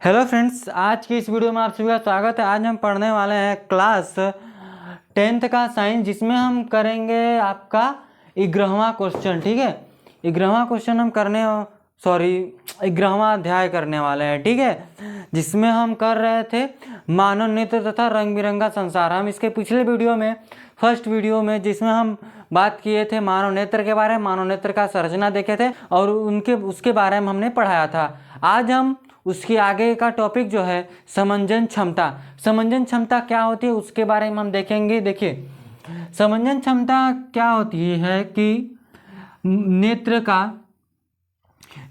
Hello friends, आज की इस वीडियो में आप सभी का स्वागत है। आज हम पढ़ने वाले हैं क्लास 10th का साइंस, जिसमें हम करेंगे आपका 11वां क्वेश्चन। ठीक है, 11वां क्वेश्चन हम करने 11वां अध्याय करने वाले हैं। ठीक है, जिसमें हम कर रहे थे मानव नेत्र तथा रंग बिरंगा संसार। हम इसके पिछले वीडियो में, फर्स्ट वीडियो में, जिसमें हम बात किए थे मानव नेत्र के बारे में, मानव नेत्र का संरचना देखे थे और उसके बारे में हमने पढ़ाया था। आज हम उसके आगे का टॉपिक जो है समंजन क्षमता। समंजन क्षमता क्या होती है उसके बारे में हम देखेंगे। देखिए, समंजन क्षमता क्या होती है कि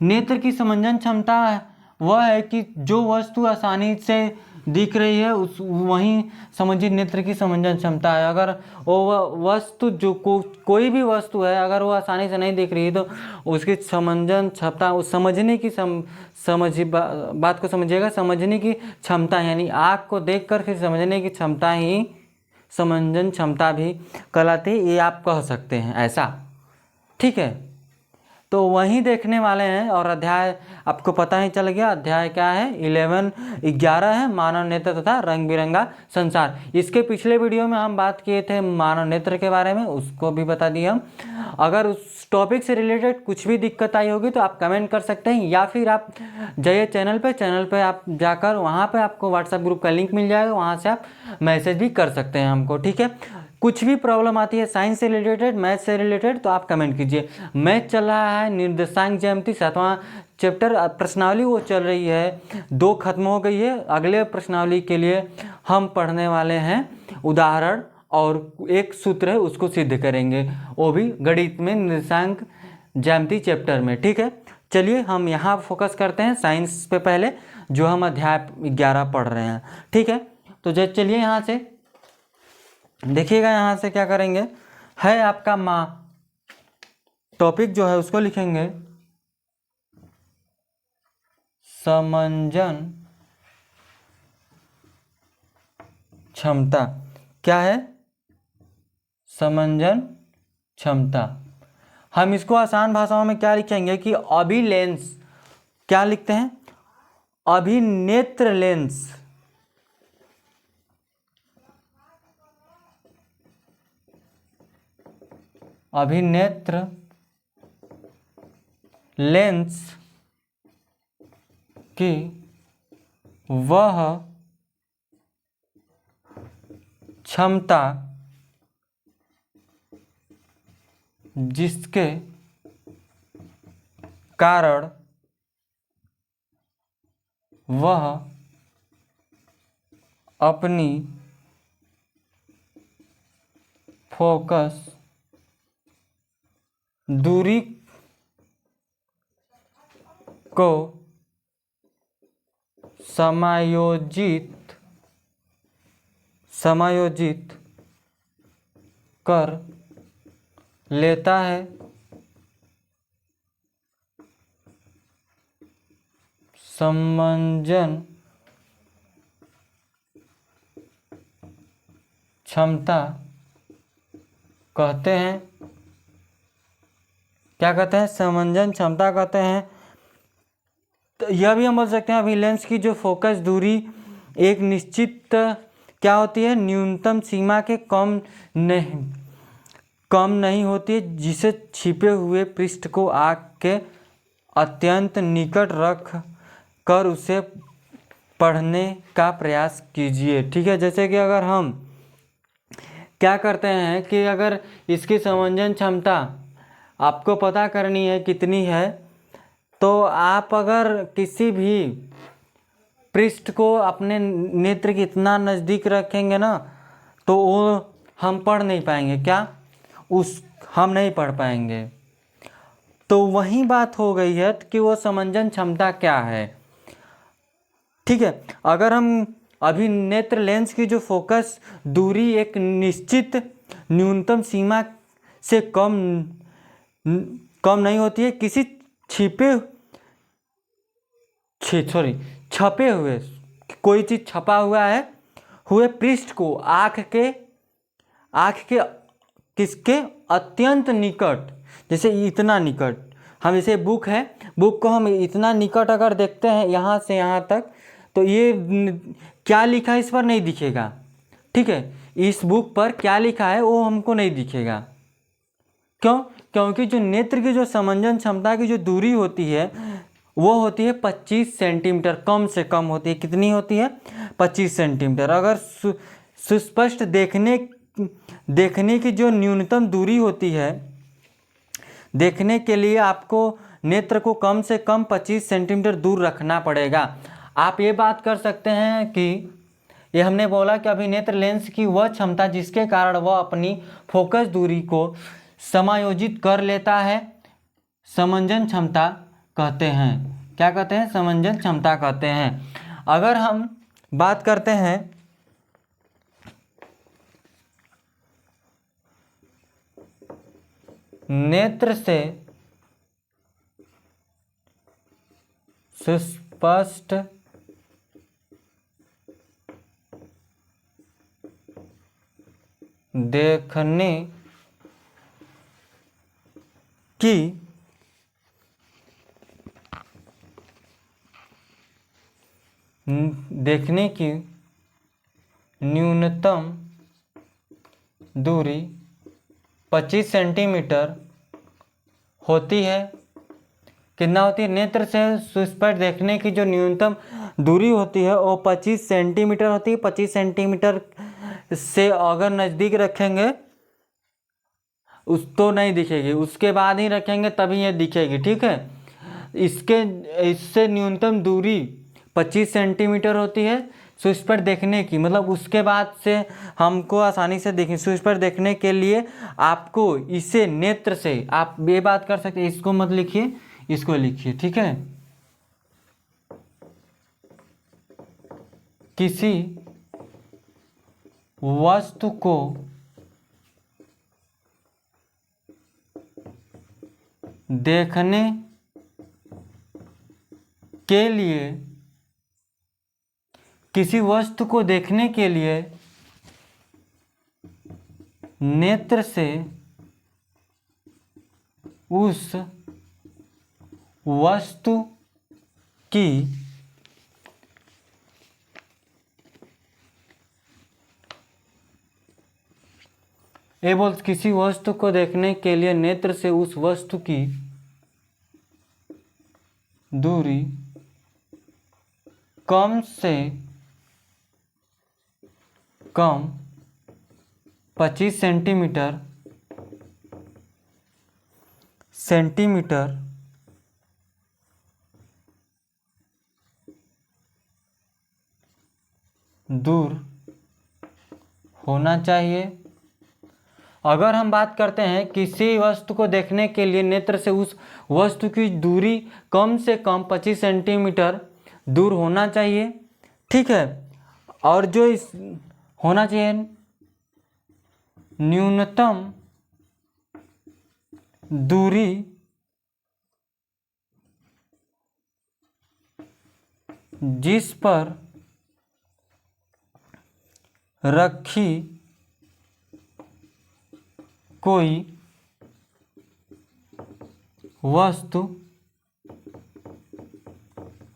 नेत्र की समंजन क्षमता वह है कि जो वस्तु आसानी से दिख रही है उस वहीं समंजित नेत्र की समंजन क्षमता है। अगर वो वस्तु कोई भी वस्तु है, अगर वो आसानी से नहीं दिख रही है तो उसकी समंजन क्षमता, उस समझने की बात को समझिएगा, समझने की क्षमता, यानी आँख को देखकर फिर समझने की क्षमता ही समंजन क्षमता भी कहलाती है, ये आप कह सकते हैं ऐसा। ठीक है, तो वही देखने वाले हैं। और अध्याय आपको पता ही चल गया, अध्याय क्या है, 11 है, मानव नेत्र तथा रंग बिरंगा संसार। इसके पिछले वीडियो में हम बात किए थे मानव नेत्र के बारे में, उसको भी बता दिए हम। अगर उस टॉपिक से रिलेटेड कुछ भी दिक्कत आई होगी तो आप कमेंट कर सकते हैं, या फिर आप जाइए चैनल पे आप जाकर वहाँ पे आपको व्हाट्सएप ग्रुप का लिंक मिल जाएगा, वहाँ से आप मैसेज भी कर सकते हैं हमको। ठीक है, कुछ भी प्रॉब्लम आती है साइंस से रिलेटेड, मैथ से रिलेटेड, तो आप कमेंट कीजिए। मैथ चल रहा है निर्देशांक ज्यामिति 7वां चैप्टर, प्रश्नावली वो चल रही है, 2 खत्म हो गई है। अगले प्रश्नावली के लिए हम पढ़ने वाले हैं उदाहरण, और एक सूत्र है उसको सिद्ध करेंगे, वो भी गणित में निर्देशांक ज्यामिति चैप्टर में। ठीक है, चलिए हम यहाँ फोकस करते हैं साइंस पे पहले, जो हम अध्याय 11 पढ़ रहे हैं। ठीक है, तो चलिए यहाँ से देखिएगा, यहाँ से क्या करेंगे, है आपका टॉपिक जो है उसको लिखेंगे समंजन क्षमता। क्या है? समंजन क्षमता। हम इसको आसान भाषाओं में क्या लिखेंगे कि अभिलेंस, क्या लिखते हैं, अभिनेत्र लेंस, अभिनेत्र लेंस की वह क्षमता जिसके कारण वह अपनी फोकस दूरी को समायोजित कर लेता है। समंजन क्षमता कहते हैं, क्या कहते हैं, समंजन क्षमता कहते हैं। तो यह भी हम बोल सकते हैं अभी लेंस की जो फोकस दूरी एक निश्चित क्या होती है, न्यूनतम सीमा के कम नहीं होती है, जिसे छिपे हुए पृष्ठ को आँख के अत्यंत निकट रख कर उसे पढ़ने का प्रयास कीजिए। ठीक है, जैसे कि अगर हम क्या करते हैं कि अगर इसकी समंजन क्षमता आपको पता करनी है कितनी है, तो आप अगर किसी भी पृष्ठ को अपने नेत्र के इतना नज़दीक रखेंगे ना, तो वो हम पढ़ नहीं पाएंगे। क्या? हम नहीं पढ़ पाएंगे। तो वही बात हो गई है कि वो समंजन क्षमता क्या है। ठीक है, अगर हम अभिनेत्र लेंस की जो फोकस दूरी एक निश्चित न्यूनतम सीमा से कम नहीं होती है, किसी छपे हुए कोई चीज़ छपा हुआ है हुए पृष्ठ को आँख के किसके अत्यंत निकट, जैसे इतना निकट, हम जैसे बुक है, बुक को हम इतना निकट अगर देखते हैं यहाँ से यहाँ तक, तो ये क्या लिखा है इस पर नहीं दिखेगा, ठीक है। इस बुक पर क्या लिखा है वो हमको नहीं दिखेगा। क्यों? क्योंकि जो नेत्र की जो समंजन क्षमता की जो दूरी होती है वो होती है 25 सेंटीमीटर, कम से कम होती है। कितनी होती है? 25 सेंटीमीटर। अगर सुस्पष्ट देखने की जो न्यूनतम दूरी होती है, देखने के लिए आपको नेत्र को कम से कम 25 सेंटीमीटर दूर रखना पड़ेगा। आप ये बात कर सकते हैं कि ये हमने बोला कि अभिनेत्र लेंस की वह क्षमता जिसके कारण वह अपनी फोकस दूरी को समायोजित कर लेता है, समंजन क्षमता कहते हैं। क्या कहते हैं? समंजन क्षमता कहते हैं। अगर हम बात करते हैं नेत्र से सुस्पष्ट देखने की न्यूनतम दूरी 25 सेंटीमीटर होती है। कितना होती है? नेत्र से सुस्पष्ट देखने की जो न्यूनतम दूरी होती है वो 25 सेंटीमीटर होती है। 25 सेंटीमीटर से अगर नज़दीक रखेंगे उस तो नहीं दिखेगी, उसके बाद ही रखेंगे तभी ये दिखेगी, ठीक है। इससे न्यूनतम दूरी 25 सेंटीमीटर होती है सुस्पष्ट देखने की, मतलब उसके बाद से हमको आसानी से देखें। सुस्पष्ट देखने के लिए आपको इसे नेत्र से, आप ये बात कर सकते हैं, इसको मत लिखिए, इसको लिखिए, ठीक है। किसी वस्तु को देखने के लिए, किसी वस्तु को देखने के लिए नेत्र से उस वस्तु की किसी वस्तु को देखने के लिए नेत्र से उस वस्तु की दूरी कम से कम 25 सेंटीमीटर दूर होना चाहिए। अगर हम बात करते हैं किसी वस्तु को देखने के लिए नेत्र से उस वस्तु की दूरी कम से कम 25 सेंटीमीटर दूर होना चाहिए, ठीक है। और जो इस होना चाहिए न्यूनतम दूरी जिस पर रखी कोई वस्तु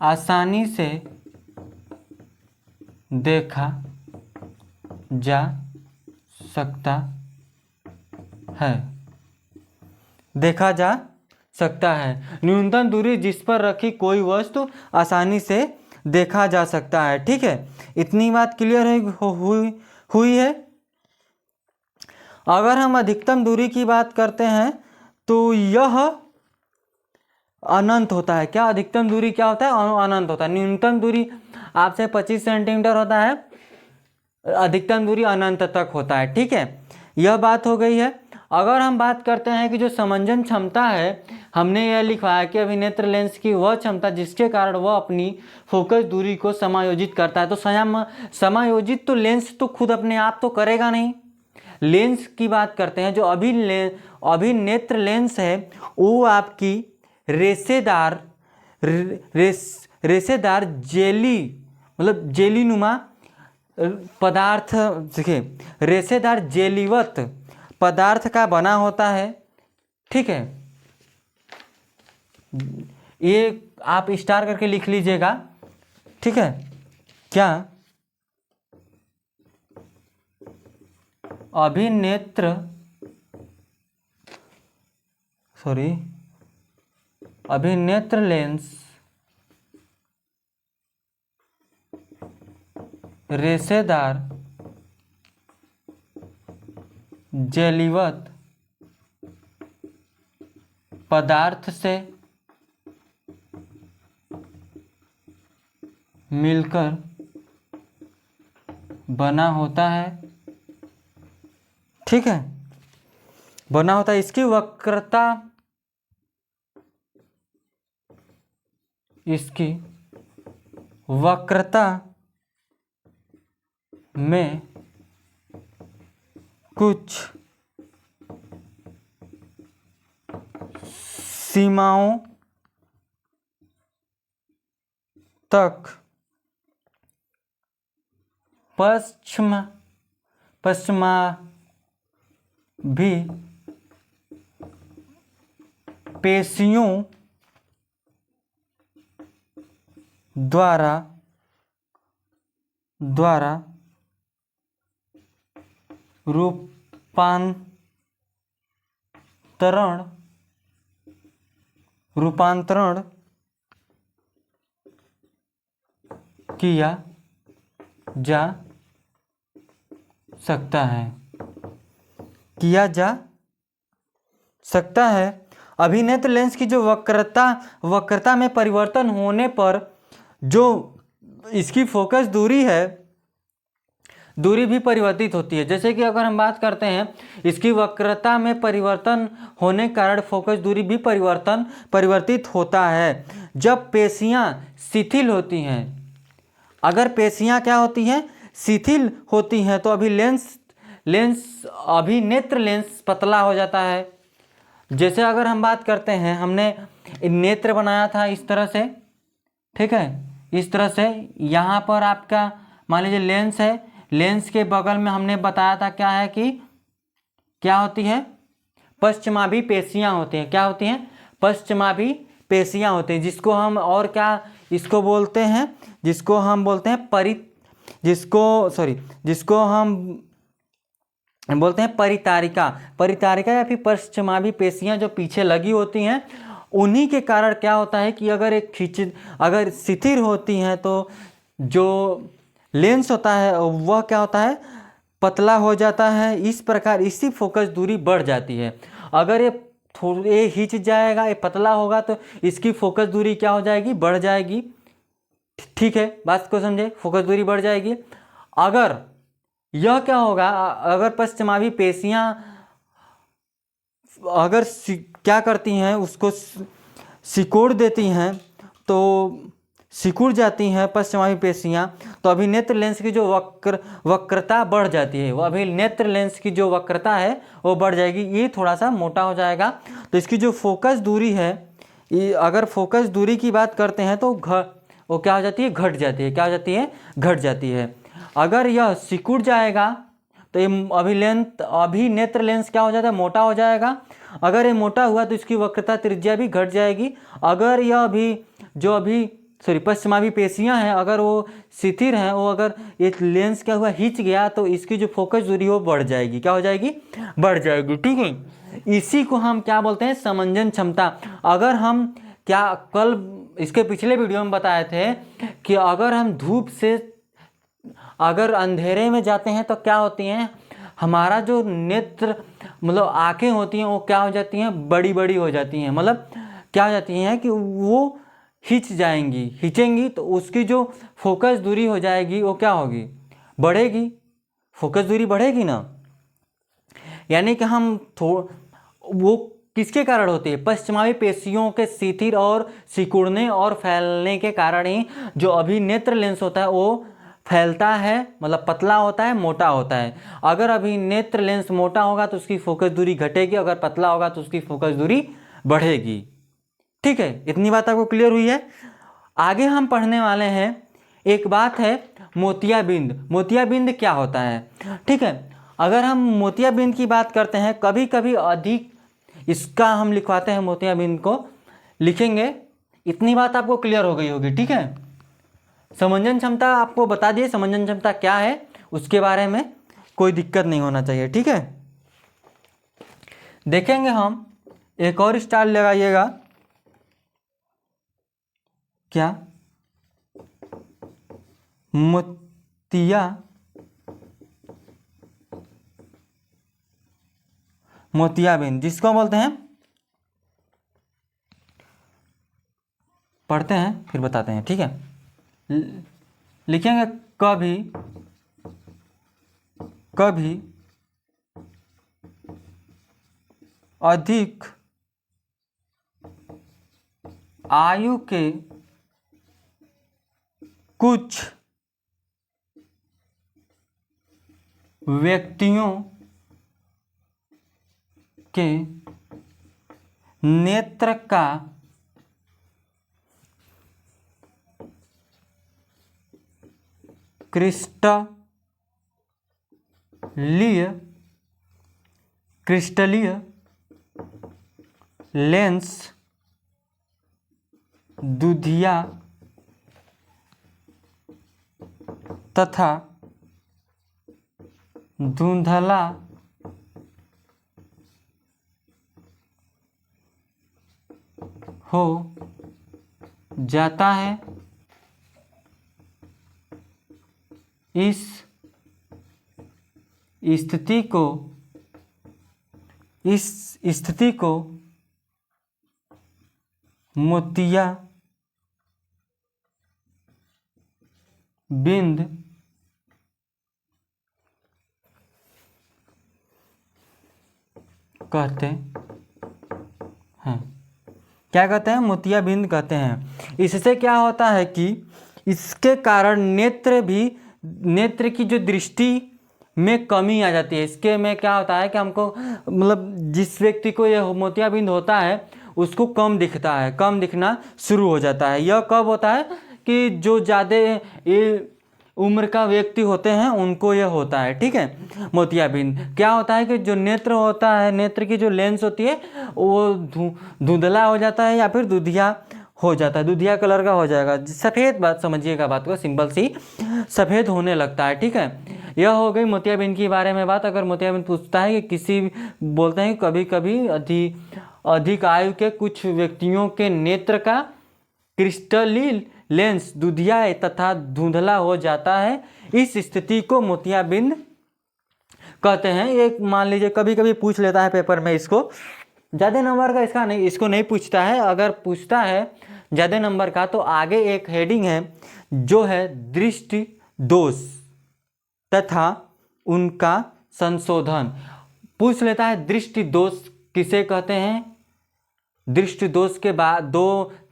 आसानी से देखा जा सकता है, देखा जा सकता है। न्यूनतम दूरी जिस पर रखी कोई वस्तु आसानी से देखा जा सकता है, ठीक है। इतनी बात क्लियर हुई है। अगर हम अधिकतम दूरी की बात करते हैं तो यह अनंत होता है। क्या अधिकतम दूरी क्या होता है? अनंत होता है। न्यूनतम दूरी आपसे 25 सेंटीमीटर होता है, अधिकतम दूरी अनंत तक होता है, ठीक है। यह बात हो गई है। अगर हम बात करते हैं कि जो समंजन क्षमता है, हमने यह लिखवाया कि अभिनेत्र लेंस की वह क्षमता जिसके कारण वह अपनी फोकस दूरी को समायोजित करता है। तो समायोजित तो लेंस तो खुद अपने आप तो करेगा नहीं। लेंस की बात करते हैं, जो अभिनेत्र लेंस है वो आपकी रेसेदार जेली, मतलब जेलीनुमा पदार्थ, देखिए रेसेदार जेलीवत पदार्थ का बना होता है, ठीक है। ये आप स्टार करके लिख लीजिएगा, ठीक है। क्या अभिनेत्र अभिनेत्र लेंस रेशेदार जेलीवत पदार्थ से मिलकर बना होता है। ठीक है, बना होता है। इसकी वक्रता में कुछ सीमाओं तक पश्चिमाभि पेशियों द्वारा रूपांतरण किया जा सकता है। अभिनेत्र लेंस की जो वक्रता में परिवर्तन होने पर जो इसकी फोकस दूरी भी परिवर्तित होती है। जैसे कि अगर हम बात करते हैं, इसकी वक्रता में परिवर्तन होने के कारण फोकस दूरी भी परिवर्तित होता है। जब पेशियां शिथिल होती हैं, अगर पेशियां क्या होती हैं, शिथिल होती हैं, तो अभिनेत्र लेंस पतला हो जाता है। जैसे अगर हम बात करते हैं, हमने नेत्र बनाया था इस तरह से, ठीक है, इस तरह से। यहाँ पर आपका मान लीजिए लेंस है, लेंस के बगल में हमने बताया था क्या है कि क्या होती है, पश्चिमाभि पेशियां होती हैं। क्या होती हैं? पश्चिमाभि पेशियां होती हैं, जिसको हम और क्या इसको बोलते हैं, जिसको हम बोलते हैं परितारिका या फिर पश्चिमाभि पेशियां जो पीछे लगी होती हैं, उन्हीं के कारण क्या होता है कि अगर शिथिल होती हैं तो जो लेंस होता है वह क्या होता है, पतला हो जाता है। इस प्रकार इसकी फोकस दूरी बढ़ जाती है। अगर ये खिंच जाएगा, ये पतला होगा, तो इसकी फोकस दूरी क्या हो जाएगी, बढ़ जाएगी। ठीक है, बात को समझे, फोकस दूरी बढ़ जाएगी। अगर यह क्या होगा, अगर पश्चिमाभि पेशियां अगर क्या करती हैं, उसको सिकोड़ देती हैं, तो सिकुड़ जाती हैं पश्चिमाभि पेशियां, तो अभिनेत्र लेंस की जो वक्रता बढ़ जाती है, वो अभिनेत्र लेंस की जो वक्रता है वो बढ़ जाएगी, ये थोड़ा सा मोटा हो जाएगा। तो इसकी जो फोकस दूरी है, अगर फोकस दूरी की बात करते हैं तो वो क्या हो जाती है, घट जाती है। क्या हो जाती है, घट जाती है। अगर यह सिकुड़ जाएगा तो ये अभिनेत्र लेंस क्या हो जाता है, मोटा हो जाएगा। अगर ये मोटा हुआ तो इसकी वक्रता त्रिज्या भी घट जाएगी। अगर यह पश्चिमाभि पेशियां हैं, अगर वो शिथिल हैं, वो अगर ये लेंस क्या हुआ, हिंच गया, तो इसकी जो फोकस दूरी वो बढ़ जाएगी। क्या हो जाएगी, बढ़ जाएगी। ठीक है, इसी को हम क्या बोलते हैं, समंजन क्षमता। अगर हम क्या कल इसके पिछले वीडियो में बताए थे कि अगर हम धूप से अगर अंधेरे में जाते हैं तो क्या होती हैं, हमारा जो नेत्र मतलब आंखें होती हैं वो क्या हो जाती हैं, बड़ी बड़ी हो जाती हैं। मतलब क्या हो जाती हैं कि वो खींचेंगी, तो उसकी जो फोकस दूरी हो जाएगी वो क्या होगी, बढ़ेगी। फोकस दूरी बढ़ेगी ना, यानी कि वो किसके कारण होती है, पश्चिमाभि पेशियों के शिथिल और सिकुड़ने और फैलने के कारण ही जो अभिनेत्र लेंस होता है वो फैलता है, मतलब पतला होता है, मोटा होता है। अगर अभिनेत्र लेंस मोटा होगा तो उसकी फोकस दूरी घटेगी, अगर पतला होगा तो उसकी फोकस दूरी बढ़ेगी। ठीक है, इतनी बात आपको क्लियर हुई है। आगे हम पढ़ने वाले हैं, एक बात है मोतियाबिंद। मोतियाबिंद क्या होता है, ठीक है। अगर हम मोतियाबिंद की बात करते हैं, कभी कभी अधिक इसका हम लिखवाते हैं, मोतियाबिंद को लिखेंगे। इतनी बात आपको क्लियर हो गई होगी। ठीक है, समंजन क्षमता आपको बता दिए, समंजन क्षमता क्या है उसके बारे में कोई दिक्कत नहीं होना चाहिए, ठीक है। देखेंगे हम एक और स्टार लगाइएगा, क्या, मोतियाबिंद, जिसको बोलते हैं, पढ़ते हैं फिर बताते हैं, ठीक है। लिखेंगे कभी कभी अधिक आयु के कुछ व्यक्तियों के नेत्र का क्रिस्टलीय लेंस दुधिया तथा धुंधला हो जाता है। इस स्थिति को मोतियाबिंद कहते हैं। क्या कहते हैं? मोतियाबिंद कहते हैं। इससे क्या होता है कि इसके कारण नेत्र की जो दृष्टि में कमी आ जाती है। इसके में क्या होता है कि हमको मतलब जिस व्यक्ति को यह मोतियाबिंद होता है उसको कम दिखता है, कम दिखना शुरू हो जाता है। यह कब होता है कि जो ज़्यादा ये उम्र का व्यक्ति होते हैं उनको यह होता है, ठीक है। मोतियाबिंद क्या होता है कि जो नेत्र होता है, नेत्र की जो लेंस होती है वो धुंधला हो जाता है या फिर दुधिया हो जाता है, दुधिया कलर का हो जाएगा, सफ़ेद, बात समझिएगा, बात को सिंपल सी सफ़ेद होने लगता है, ठीक है। यह हो गई मोतियाबिंद के बारे में बात। अगर मोतियाबिंद पूछता है कि बोलते हैं कभी कभी अधिक आयु के कुछ व्यक्तियों के नेत्र का क्रिस्टलीय लेंस दुधिया तथा धुंधला हो जाता है, इस स्थिति को मोतियाबिंद कहते हैं। एक मान लीजिए कभी कभी पूछ लेता है पेपर में, इसको ज़्यादा नंबर का इसको नहीं पूछता है। अगर पूछता है ज़्यादा नंबर का तो आगे एक हेडिंग है जो है दृष्टि दोष तथा उनका संशोधन। पूछ लेता है दृष्टि दोष किसे कहते हैं। दृष्टि दोष के बाद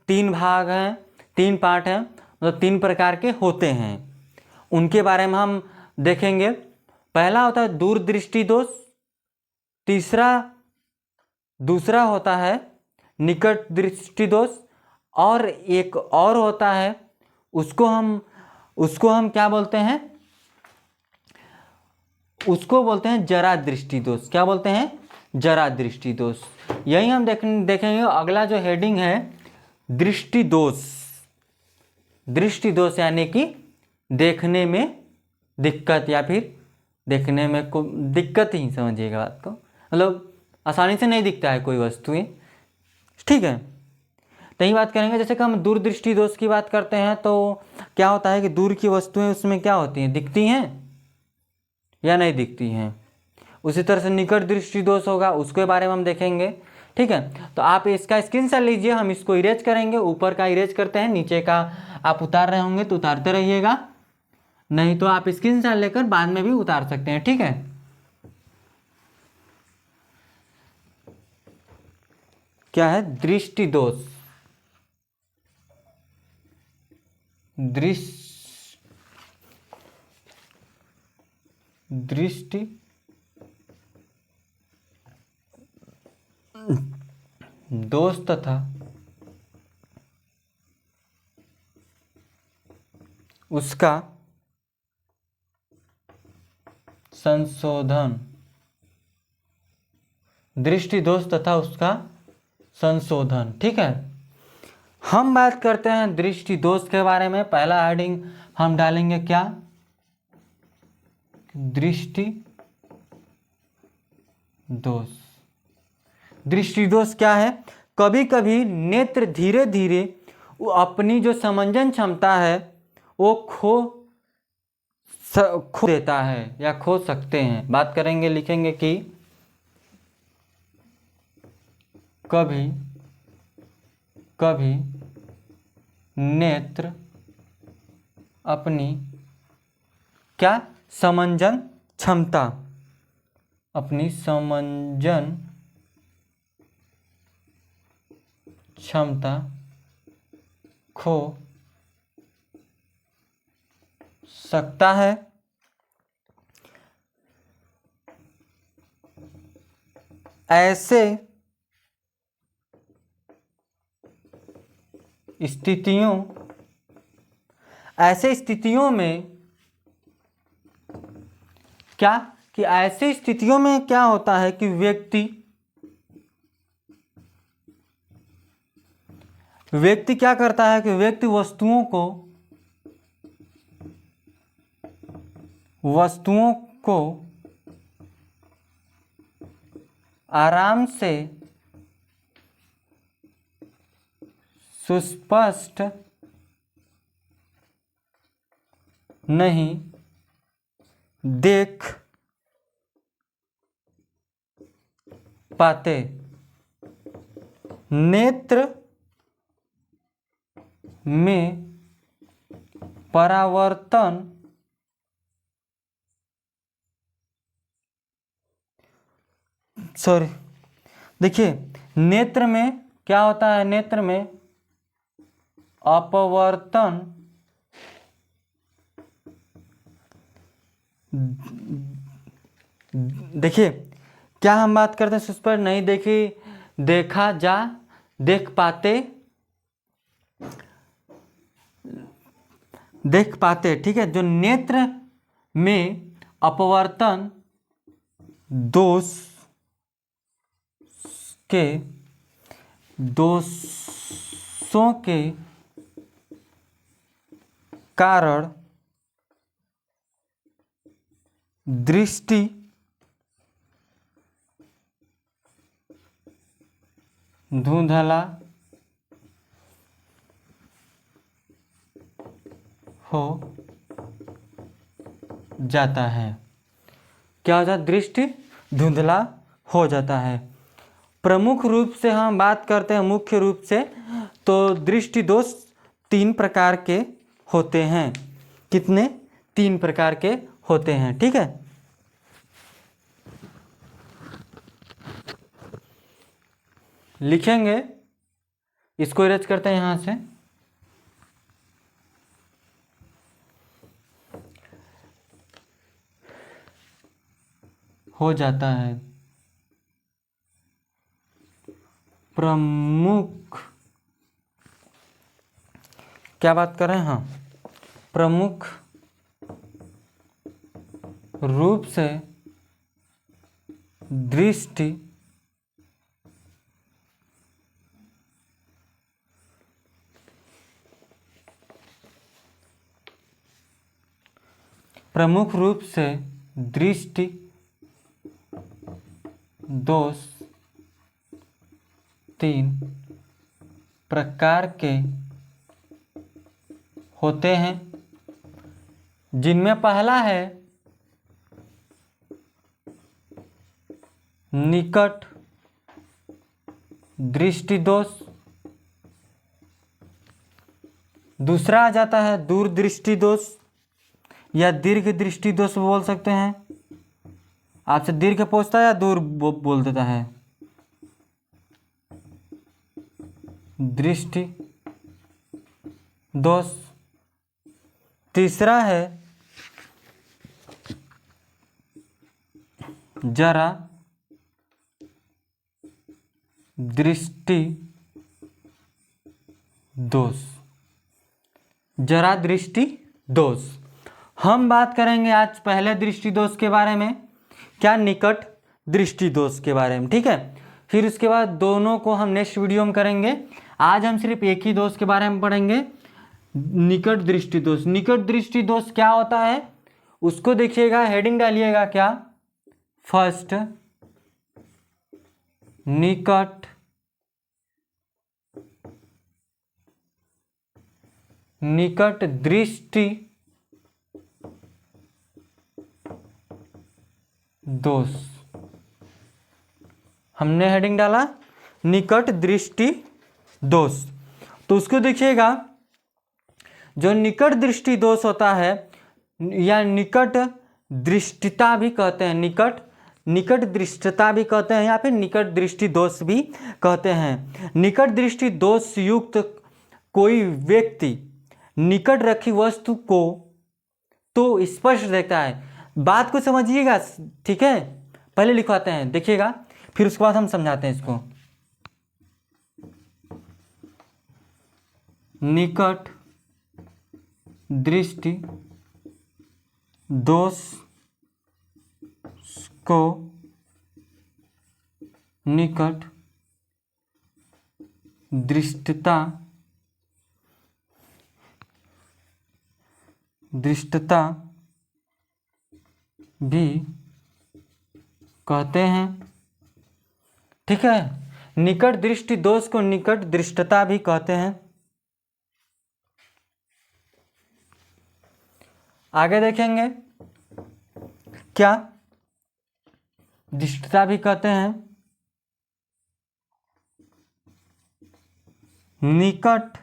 तीन भाग हैं, 3 पार्ट हैं, मतलब 3 प्रकार के होते हैं। उनके बारे में हम देखेंगे। पहला होता है दूरदृष्टि दोष, दूसरा होता है निकट दृष्टि दोष, और एक और होता है उसको हम क्या बोलते हैं, उसको बोलते हैं जरा दृष्टि दोष। क्या बोलते हैं? जरा दृष्टि दोष। यही हम देखेंगे। अगला जो हेडिंग है दृष्टि दोष। दृष्टि दोष यानी कि देखने में दिक्कत या फिर देखने में दिक्कत ही समझिएगा बात को, मतलब आसानी से नहीं दिखता है कोई वस्तुएं, ठीक है। तो यही बात करेंगे। जैसे कि हम दूरदृष्टि दोष की बात करते हैं तो क्या होता है कि दूर की वस्तुएं उसमें क्या होती हैं, दिखती हैं या नहीं दिखती हैं। उसी तरह से निकट दृष्टि दोष होगा, उसके बारे में हम देखेंगे, ठीक है। तो आप इसका स्क्रीनशॉट लीजिए, हम इसको इरेज करेंगे। ऊपर का इरेज करते हैं, नीचे का आप उतार रहे होंगे तो उतारते रहिएगा, नहीं तो आप स्क्रीनशॉट लेकर बाद में भी उतार सकते हैं, ठीक है। क्या है? दृष्टि दोष। दृष्टि दोष तथा उसका संशोधन। दृष्टि दोष तथा उसका संशोधन, ठीक है। हम बात करते हैं दृष्टि दोष के बारे में। पहला हेडिंग हम डालेंगे क्या, दृष्टि दोष। दृष्टि दोष क्या है? कभी कभी नेत्र धीरे धीरे अपनी जो समंजन क्षमता है वो खो देता है या खो सकते हैं। बात करेंगे, लिखेंगे कि कभी कभी नेत्र अपनी क्या, समंजन क्षमता, अपनी समंजन क्षमता खो सकता है। ऐसे स्थितियों में क्या, कि ऐसी स्थितियों में क्या होता है कि व्यक्ति क्या करता है कि व्यक्ति वस्तुओं को आराम से सुस्पष्ट नहीं देख पाते। नेत्र में परावर्तन देखिए, नेत्र में क्या होता है, नेत्र में अपवर्तन देखिए, क्या हम बात करते हैं सुस्पष्ट नहीं देख पाते, ठीक है। जो नेत्र में अपवर्तन दोषों के कारण दृष्टि धुंधला हो जाता है। क्या हो जाता है? दृष्टि धुंधला हो जाता है। प्रमुख रूप से हम बात करते हैं, मुख्य रूप से तो दृष्टि दोष 3 प्रकार के होते हैं। कितने? 3 प्रकार के होते हैं, ठीक है। लिखेंगे, इसको इरेज करते हैं यहां से। हो जाता है। प्रमुख, क्या बात कर रहे हैं? हाँ, प्रमुख रूप से दृष्टि दोष 3 प्रकार के होते हैं, जिनमें पहला है निकट दृष्टि दोष, दूसरा आ जाता है दूर दृष्टि दोष या दीर्घ दृष्टि दोष बोल सकते हैं। आपसे दीर्घ पूछता है या दूर बोल देता है? दृष्टि दोष। तीसरा है जरा दृष्टि दोष। जरा दृष्टि दोष हम बात करेंगे आज पहले दृष्टि दोष के बारे में, क्या, निकट दृष्टि दोष के बारे में, ठीक है। फिर उसके बाद दोनों को हम नेक्स्ट वीडियो में करेंगे। आज हम सिर्फ एक ही दोष के बारे में पढ़ेंगे, निकट दृष्टि दोष। निकट दृष्टि दोष क्या होता है उसको देखिएगा, हेडिंग डालिएगा क्या, फर्स्ट निकट दृष्टि दोष। हमने हेडिंग डाला निकट दृष्टि दोष। तो उसको देखिएगा, जो निकट दृष्टि दोष होता है या निकट दृष्टिता भी कहते हैं, निकट दृष्टिता भी कहते हैं या फिर निकट दृष्टि दोष भी कहते हैं। निकट दृष्टि दोष युक्त कोई व्यक्ति निकट रखी वस्तु को तो स्पष्ट देखता है। बात को समझिएगा, ठीक है, पहले लिखवाते हैं, देखिएगा, फिर उसके बाद हम समझाते हैं इसको। निकट दृष्टि दोष को निकट दृष्टता भी कहते हैं, ठीक है। निकट दृष्टि दोष को निकट दृष्टता भी कहते हैं। आगे देखेंगे क्या दृष्टता भी कहते हैं, निकट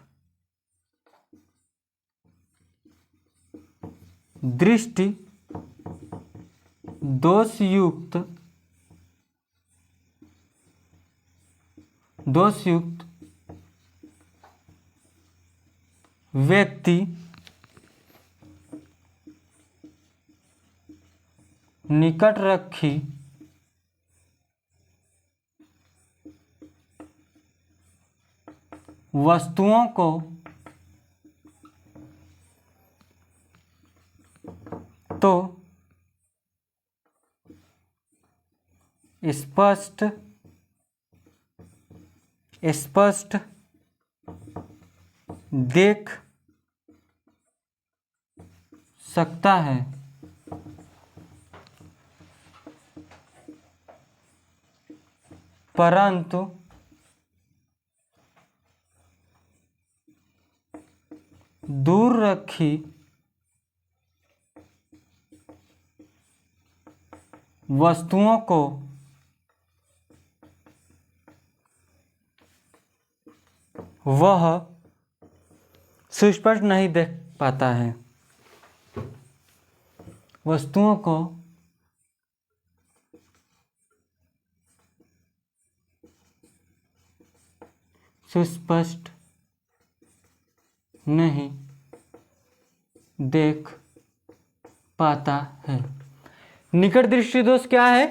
दृष्टि दोषयुक्त व्यक्ति निकट रखी वस्तुओं को तो स्पष्ट देख सकता है, परंतु दूर रखी वस्तुओं को वह सुस्पष्ट नहीं देख पाता है। वस्तुओं को सुस्पष्ट नहीं देख पाता है। निकट दृष्टि दोष क्या है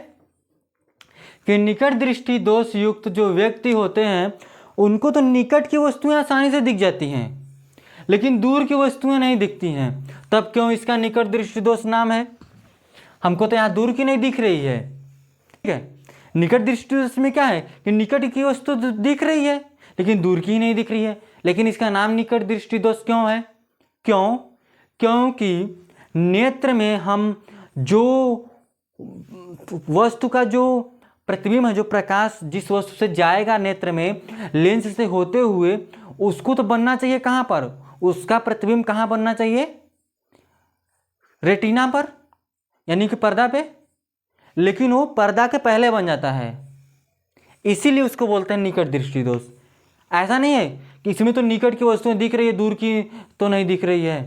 कि निकट दृष्टि दोष युक्त जो व्यक्ति होते हैं उनको तो निकट की वस्तुएं आसानी से दिख जाती हैं, लेकिन दूर की वस्तुएं नहीं दिखती हैं। तब क्यों इसका निकट दृष्टि दोष नाम है? हमको तो यहाँ दूर की नहीं दिख रही है, ठीक है। निकट दृष्टि दोष में क्या है कि निकट की वस्तु तो दिख रही है लेकिन दूर की ही नहीं दिख रही है, लेकिन इसका नाम निकट दृष्टि दोष क्यों है? क्योंकि नेत्र में हम जो वस्तु का जो प्रतिबिंब है, जो प्रकाश जिस वस्तु से जाएगा नेत्र में लेंस से होते हुए, उसको तो बनना चाहिए कहाँ पर? उसका प्रतिबिंब कहाँ बनना चाहिए? रेटिना पर, यानी कि पर्दा पे, लेकिन वो पर्दा के पहले बन जाता है, इसीलिए उसको बोलते हैं निकट दृष्टि दोष। ऐसा नहीं है कि इसमें तो निकट की वस्तुएं दिख रही है, दूर की तो नहीं दिख रही है।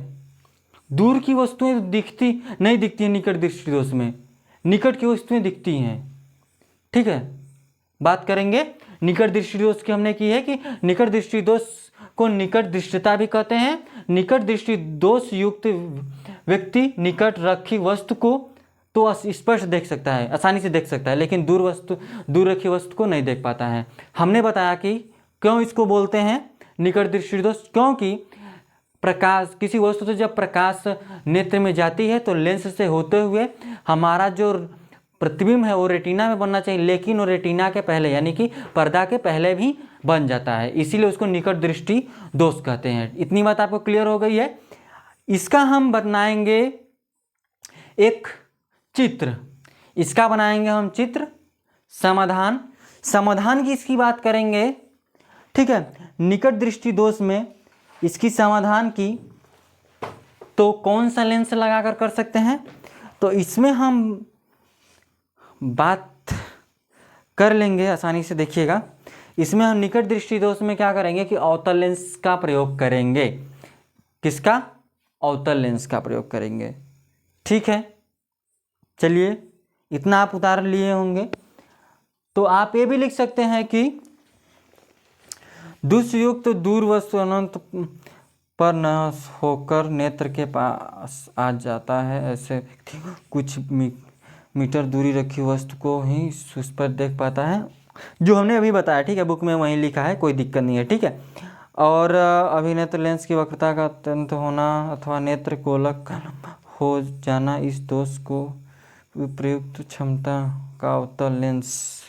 दूर की वस्तुएं नहीं दिखती हैं निकट दृष्टि दोष में, निकट की वस्तुएं दिखती हैं, ठीक है। बात करेंगे निकट दृष्टि दोष की, हमने की है कि निकट दृष्टि दोष को निकट दृष्टिता भी कहते हैं। निकट दृष्टि दोष युक्त व्यक्ति निकट रखी वस्तु को तो स्पष्ट देख सकता है, आसानी से देख सकता है, लेकिन दूर रखी वस्तु को नहीं देख पाता है। हमने बताया कि क्यों इसको बोलते हैं निकट दृष्टि दोष, क्योंकि प्रकाश, किसी वस्तु से जब प्रकाश नेत्र में जाती है तो लेंस से होते हुए हमारा जो प्रतिबिंब है वो रेटिना में बनना चाहिए, लेकिन वो रेटिना के पहले यानी कि पर्दा के पहले भी बन जाता है, इसीलिए उसको निकट दृष्टि दोष कहते हैं। इतनी बात आपको क्लियर हो गई है। इसका हम बनाएंगे एक चित्र, इसका बनाएंगे हम चित्र। समाधान, समाधान की इसकी बात करेंगे, ठीक है। निकट दृष्टि दोष में इसकी समाधान की तो कौन सा लेंस लगाकर कर सकते हैं, तो इसमें हम बात कर लेंगे आसानी से। देखिएगा, इसमें हम निकट दृष्टि दोष में क्या करेंगे कि अवतल लेंस का प्रयोग करेंगे। किसका? अवतल लेंस का प्रयोग करेंगे, ठीक है। चलिए, इतना आप उतार लिए होंगे। तो आप ये भी लिख सकते हैं कि दुष्युक्त दूर वस्तु अनंत पर न होकर नेत्र के पास आ जाता है, ऐसे कुछ मीटर दूरी रखी वस्तु को ही सुस्पष्ट देख पाता है, जो हमने अभी बताया, ठीक है। बुक में वहीं लिखा है, कोई दिक्कत नहीं है, ठीक है। और अभिनेत्र लेंस की वक्रता का अत्यंत होना अथवा नेत्र गोलक हो जाना, इस दोष को प्रयुक्त क्षमता का अवतल लेंस।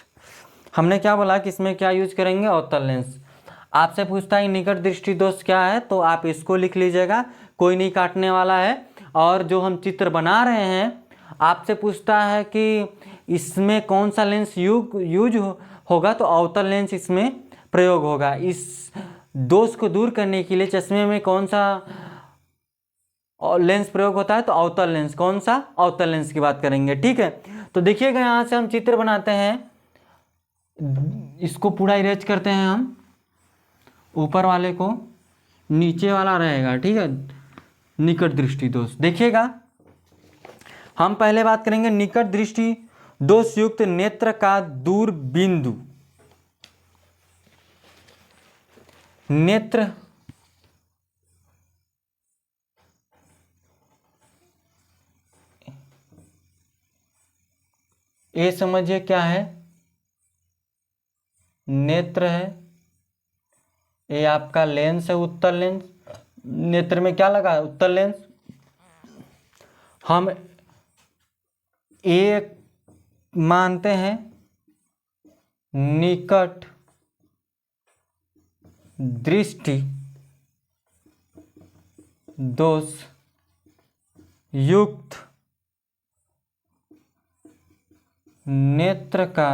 हमने क्या बोला कि इसमें क्या यूज करेंगे? अवतल लेंस। आपसे पूछता है निकट दृष्टि दोष क्या है, तो आप इसको लिख लीजिएगा, कोई नहीं काटने वाला है। और जो हम चित्र बना रहे हैं, आपसे पूछता है कि इसमें कौन सा लेंस यूज होगा, तो अवतल लेंस इसमें प्रयोग होगा। इस दोष को दूर करने के लिए चश्मे में कौन सा लेंस प्रयोग होता है, तो अवतल लेंस। कौन सा? अवतल लेंस की बात करेंगे, ठीक है। तो देखिएगा, यहाँ से हम चित्र बनाते हैं, इसको पूरा इरेज करते हैं हम, ऊपर वाले को, नीचे वाला रहेगा, ठीक है, निकट दृष्टि दोष। देखिएगा, हम पहले बात करेंगे निकट दृष्टि दोष युक्त नेत्र का दूर बिंदु। नेत्र ये समझिए क्या है, नेत्र है, ये आपका लेंस है, उत्तल लेंस। नेत्र में क्या लगा है? उत्तल लेंस। हम एक मानते हैं निकट दृष्टि दोष युक्त नेत्र का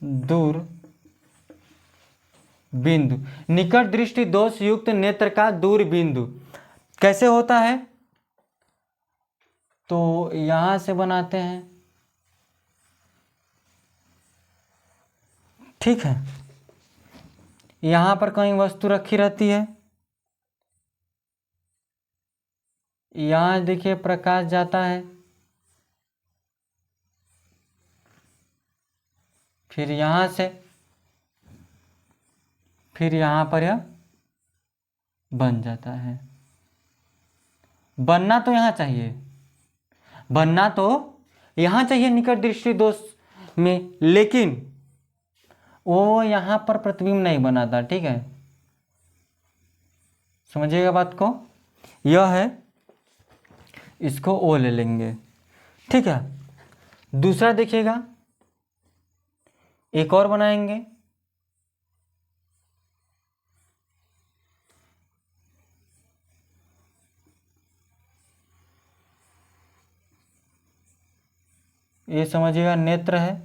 दूर बिंदु। निकट दृष्टि दोष युक्त नेत्र का दूर बिंदु कैसे होता है, तो यहां से बनाते हैं, ठीक है। यहां पर कहीं वस्तु रखी रहती है, यहां देखिए प्रकाश जाता है, फिर यहां से, फिर यहां पर यह बन जाता है। बनना तो यहां चाहिए, बनना तो यहां चाहिए निकट दृष्टि दोष में, लेकिन वो यहां पर प्रतिबिंब नहीं बनाता, ठीक है। समझिएगा बात को, यह है, इसको ओ ले लेंगे, ठीक है। दूसरा देखिएगा, एक और बनाएंगे, ये समझिएगा नेत्र है,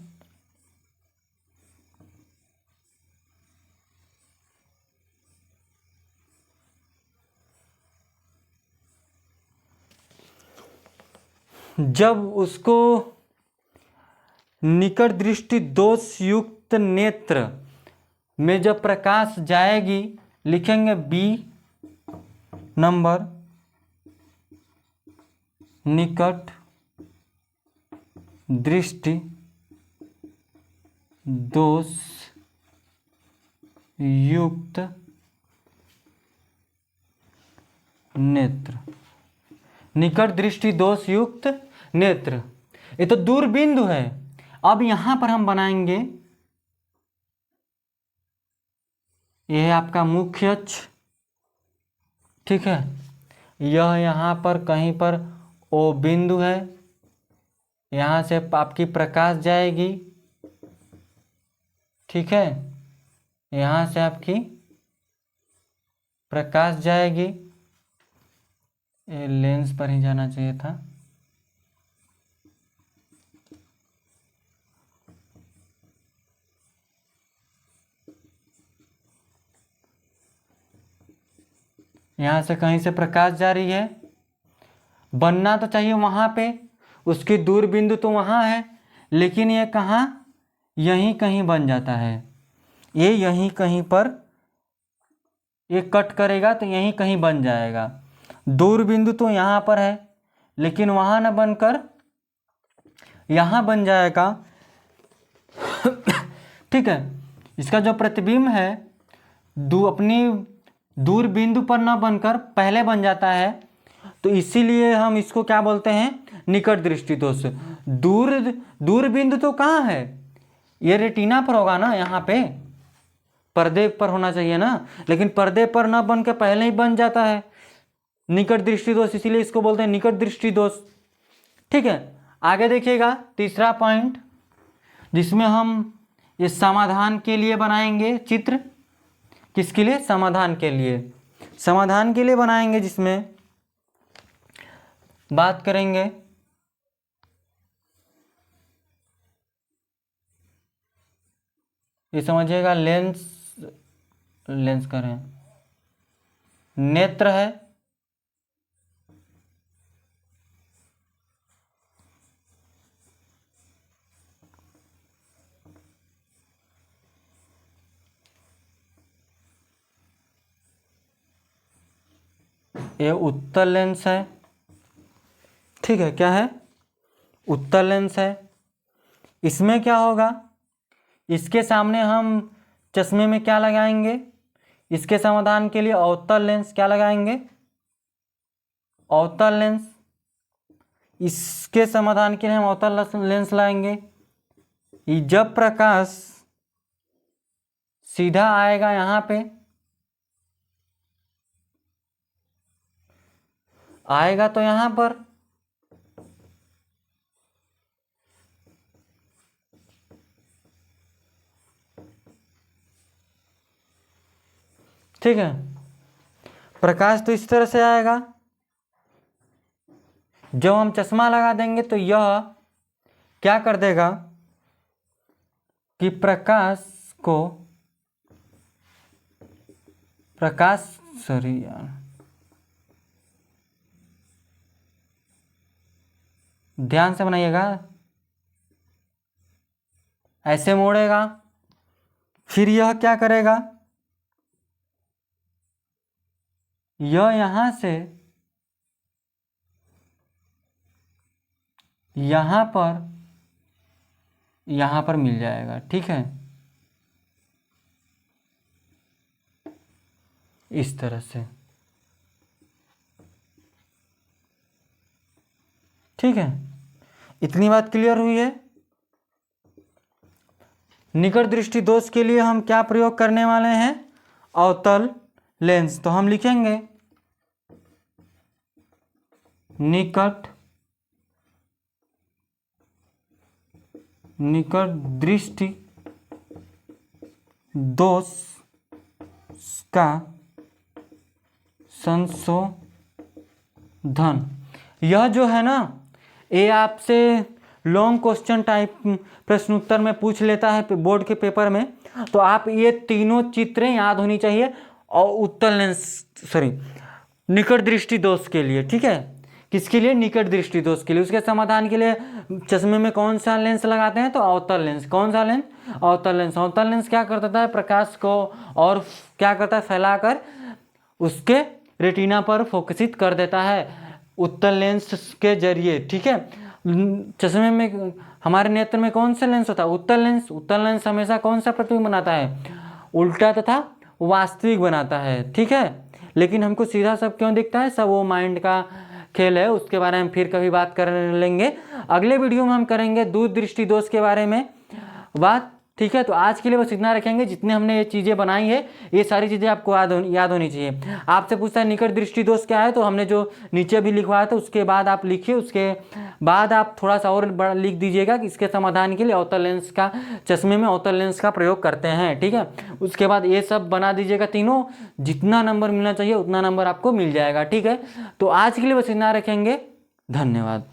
जब उसको निकट दृष्टि दोष युक्त नेत्र में जब प्रकाश जाएगी, लिखेंगे बी नंबर, निकट दृष्टि दोष युक्त नेत्र। निकट दृष्टि दोष युक्त नेत्र, ये तो दूर बिंदु है। अब यहां पर हम बनाएंगे, यह है आपका मुख्य अक्ष, ठीक है। यह यहां पर कहीं पर ओ बिंदु है, यहां से आपकी प्रकाश जाएगी, ठीक है, यहाँ से आपकी प्रकाश जाएगी, ये लेंस पर ही जाना चाहिए था। यहाँ से कहीं से प्रकाश जा रही है, बनना तो चाहिए वहाँ पे, उसकी दूर बिंदु तो वहाँ है, लेकिन ये कहाँ, यहीं कहीं बन जाता है। ये यहीं कहीं पर ये कट करेगा तो यहीं कहीं बन जाएगा। दूर बिंदु तो यहाँ पर है, लेकिन वहाँ न बनकर यहाँ बन जाएगा। ठीक है, इसका जो प्रतिबिंब है अपनी दूर बिंदु पर न बनकर पहले बन जाता है, तो इसीलिए हम इसको क्या बोलते हैं, निकट दृष्टि दोष। दूर बिंदु तो कहाँ है, ये रेटिना पर होगा ना, यहाँ पे पर्दे पर होना चाहिए ना, लेकिन पर्दे पर न बन के पहले ही बन जाता है, निकट दृष्टि दोष, इसीलिए इसको बोलते हैं निकट दृष्टि दोष। ठीक है, आगे देखिएगा तीसरा पॉइंट, जिसमें हम ये समाधान के लिए बनाएंगे चित्र। किसके लिए, समाधान के लिए, समाधान के लिए बनाएंगे, जिसमें बात करेंगे ये समझिएगा, लेंस करें, नेत्र है, ये उत्तल लेंस है। ठीक है, क्या है, उत्तल लेंस है। इसमें क्या होगा, इसके सामने हम चश्मे में क्या लगाएंगे, इसके समाधान के लिए अवतल लेंस क्या लगाएंगे, अवतल लेंस। इसके समाधान के लिए हम अवतल लेंस लगाएंगे। जब प्रकाश सीधा आएगा यहाँ पे, आएगा तो यहाँ पर, ठीक है, प्रकाश तो इस तरह से आएगा। जब हम चश्मा लगा देंगे तो यह क्या कर देगा कि सॉरी यार, ध्यान से बनाइएगा, ऐसे मोड़ेगा, फिर यह क्या करेगा, यह यहां से यहां पर मिल जाएगा। ठीक है, इस तरह से। ठीक है, इतनी बात क्लियर हुई है। निकट दृष्टि दोष के लिए हम क्या प्रयोग करने वाले हैं, अवतल लेंस। तो हम लिखेंगे निकट दृष्टि दोष का संशोधन। यह जो है ना, ये आपसे लॉन्ग क्वेश्चन टाइप प्रश्न उत्तर में पूछ लेता है बोर्ड के पेपर में, तो आप ये तीनों चित्रें याद होनी चाहिए, और उत्तल लेंस निकट दृष्टि दोष के लिए। ठीक है, किसके लिए, निकट दृष्टि दोष के लिए। उसके समाधान के लिए चश्मे में कौन सा लेंस लगाते हैं, तो अवतल लेंस। कौन सा लेंस, अवतल लेंस। अवतल लेंस क्या करता है, प्रकाश को और क्या करता है, फैलाकर उसके रेटिना पर फोकसित कर देता है उत्तल लेंस के जरिए। ठीक है, चश्मे में, हमारे नेत्र में कौन सा लेंस होता है, उत्तल लेंस। उत्तल लेंस हमेशा कौन सा प्रतिबिंब बनाता है, उल्टा तथा वास्तविक बनाता है। ठीक है, लेकिन हमको सीधा सब क्यों दिखता है, सब वो माइंड का खेल है, उसके बारे में फिर कभी बात कर लेंगे। अगले वीडियो में हम करेंगे दूर दृष्टि दोष के बारे में बात। ठीक है, तो आज के लिए बस इतना रखेंगे। जितने हमने ये चीज़ें बनाई है ये सारी चीज़ें आपको याद होनी चाहिए। आपसे पूछता है निकट दृष्टि दोष क्या है, तो हमने जो नीचे भी लिखवाया था उसके बाद आप लिखिए, उसके बाद आप थोड़ा सा और बड़ा लिख दीजिएगा कि इसके समाधान के लिए अवतल लेंस का, चश्मे में अवतल लेंस का प्रयोग करते हैं। ठीक है, उसके बाद ये सब बना दीजिएगा तीनों, जितना नंबर मिलना चाहिए उतना नंबर आपको मिल जाएगा। ठीक है, तो आज के लिए बस इतना रखेंगे। धन्यवाद।